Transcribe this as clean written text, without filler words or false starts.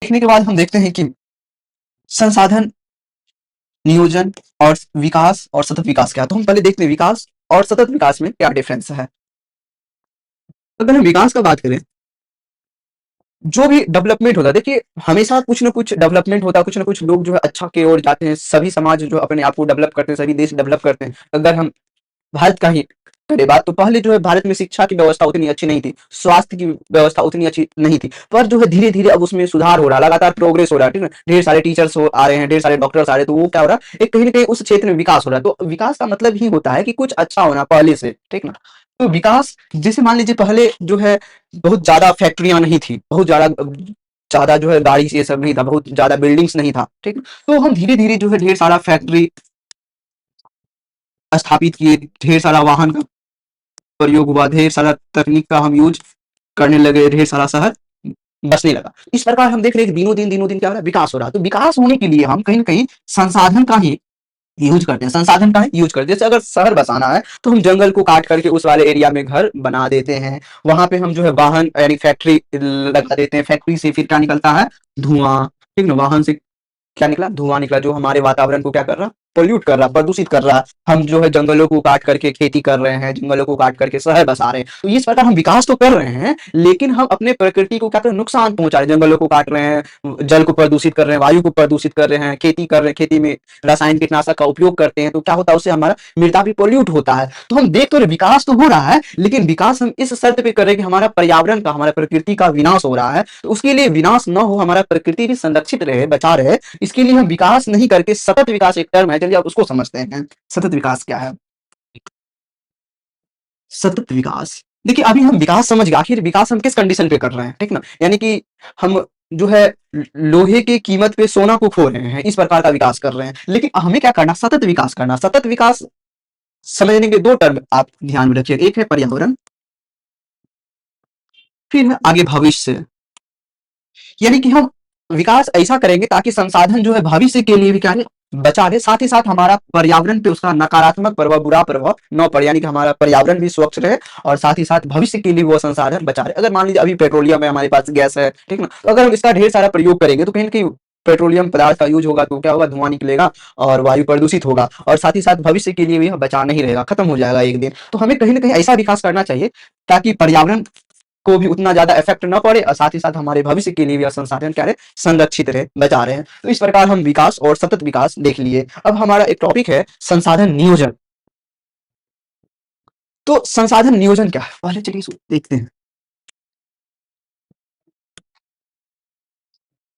देखने के बाद हम देखते हैं कि संसाधन नियोजन और विकास और सतत विकास क्या है। तो हम पहले देखते हैं विकास और सतत विकास में क्या डिफरेंस है। अगर हम विकास का बात करें, जो भी डेवलपमेंट होता है, देखिए हमेशा कुछ ना कुछ डेवलपमेंट होता है, कुछ ना कुछ लोग जो है अच्छा की ओर जाते हैं, सभी समाज जो अपने आप को डेवलप करते हैं, सभी देश डेवलप करते हैं। अगर हम भारत का ही करें बात, तो पहले जो है भारत में शिक्षा की व्यवस्था उतनी अच्छी नहीं थी, स्वास्थ्य की व्यवस्था उतनी अच्छी नहीं थी, पर जो है धीरे धीरे अब उसमें सुधार हो रहा है, लगातार प्रोग्रेस हो रहा है, ठीक है। ढेर सारे टीचर्स आ रहे हैं, ढेर सारे डॉक्टर्स आ रहे हैं, तो वो क्या हो रहा है, एक कहीं ना कहीं उस क्षेत्र में विकास हो रहा है। तो विकास का मतलब ही होता है कि कुछ अच्छा होना पहले से, ठीक ना। तो विकास जैसे मान लीजिए पहले जो है बहुत ज्यादा फैक्ट्रियां नहीं थी, बहुत ज्यादा ज्यादा जो है गाड़ी ये सब नहीं था, बहुत ज्यादा बिल्डिंग्स नहीं था, ठीक। तो हम धीरे धीरे जो है ढेर सारा फैक्ट्री स्थापित किए, ढेर सारा वाहन का प्रयोग हुआ, ढेर सारा तकनीक का हम यूज करने लगे, ढेर सारा शहर बसने लगा। इस प्रकार हम देख रहे हैं कि दिनों दिन क्या हो रहा है, विकास हो रहा है। तो विकास होने के लिए हम कहीं ना कहीं संसाधन का ही यूज करते हैं, संसाधन का ही यूज करते हैं। जैसे अगर शहर बसाना है तो हम जंगल को काट करके उस वाले एरिया में घर बना देते हैं, वहां पे हम जो है वाहन यानी फैक्ट्री लगा देते हैं, फैक्ट्री से फिर क्या निकलता है, धुआं, ठीक ना। वाहन से क्या निकला, धुआं निकला, जो हमारे वातावरण को क्या कर रहा, पोल्यूट कर रहा, प्रदूषित कर रहा। हम जो है जंगलों को काट करके खेती कर रहे हैं, जंगलों को काट करके शहर बसा रहे हैं। तो इस प्रकार हम विकास तो कर रहे हैं, लेकिन हम अपने प्रकृति को क्या कर रहे हैं, नुकसान पहुंचा रहे हैं। जंगलों को काट रहे हैं, जल को प्रदूषित कर रहे हैं, वायु को प्रदूषित कर रहे हैं, खेती कर रहे हैं, खेती में रासायनिक कीटनाशक का उपयोग करते हैं, तो क्या होता है, उससे हमारा मृदा भी पोल्यूट होता है। तो हम देख तो रहे विकास तो हो रहा है, लेकिन विकास हम इस शर्त पे कर रहे हैं कि हमारा पर्यावरण का, हमारा प्रकृति का विनाश हो रहा है। तो उसके लिए विनाश न हो, हमारा प्रकृति भी संरक्षित रहे, बचा रहे, इसके लिए हम विकास नहीं करके सतत विकास एक टर्म है, चलिए आप उसको समझते हैं। सतत विकास क्या है? सतत विकास, देखिए अभी हम विकास समझ गए, आखिर विकास हम किस कंडीशन पे कर रहे हैं, ठीक ना। यानी कि हम जो है लोहे की कीमत पे सोना को खो रहे हैं, इस प्रकार का विकास कर रहे हैं। लेकिन हमें क्या करना, सतत विकास करना। सतत विकास समझने के दो टर्म आप ध्यान में रखिए, एक है पर्यावरण, फिर है आगे भविष्य। यानी कि हम विकास ऐसा करेंगे ताकि संसाधन जो है भविष्य के लिए भी क्या है, बचा रहे, साथ ही साथ हमारा पर्यावरण पे उसका नकारात्मक प्रभाव, बुरा प्रभाव न पड़े, यानी कि हमारा पर्यावरण भी स्वच्छ रहे और साथ ही साथ भविष्य के लिए वो संसाधन बचा रहे। अगर मान लीजिए अभी पेट्रोलियम है, हमारे पास गैस है, ठीक ना, तो अगर हम इसका ढेर सारा प्रयोग करेंगे तो कहीं ना कहीं पेट्रोलियम पदार्थ का यूज होगा, तो क्या होगा, धुआं निकलेगा और वायु प्रदूषित होगा, और साथ ही साथ भविष्य के लिए भी बचा नहीं रहेगा, खत्म हो जाएगा एक दिन। तो हमें कहीं ना कहीं ऐसा विकास करना चाहिए ताकि पर्यावरण को भी उतना ज्यादा इफेक्ट ना पड़े, और साथ ही साथ हमारे भविष्य के लिए भी संसाधन क्या रहे, संरक्षित रहे, बचा रहे हैं। तो इस प्रकार हम विकास और सतत विकास देख लिए। अब हमारा एक टॉपिक है संसाधन नियोजन। तो संसाधन नियोजन क्या है, पहले चलिए देखते हैं।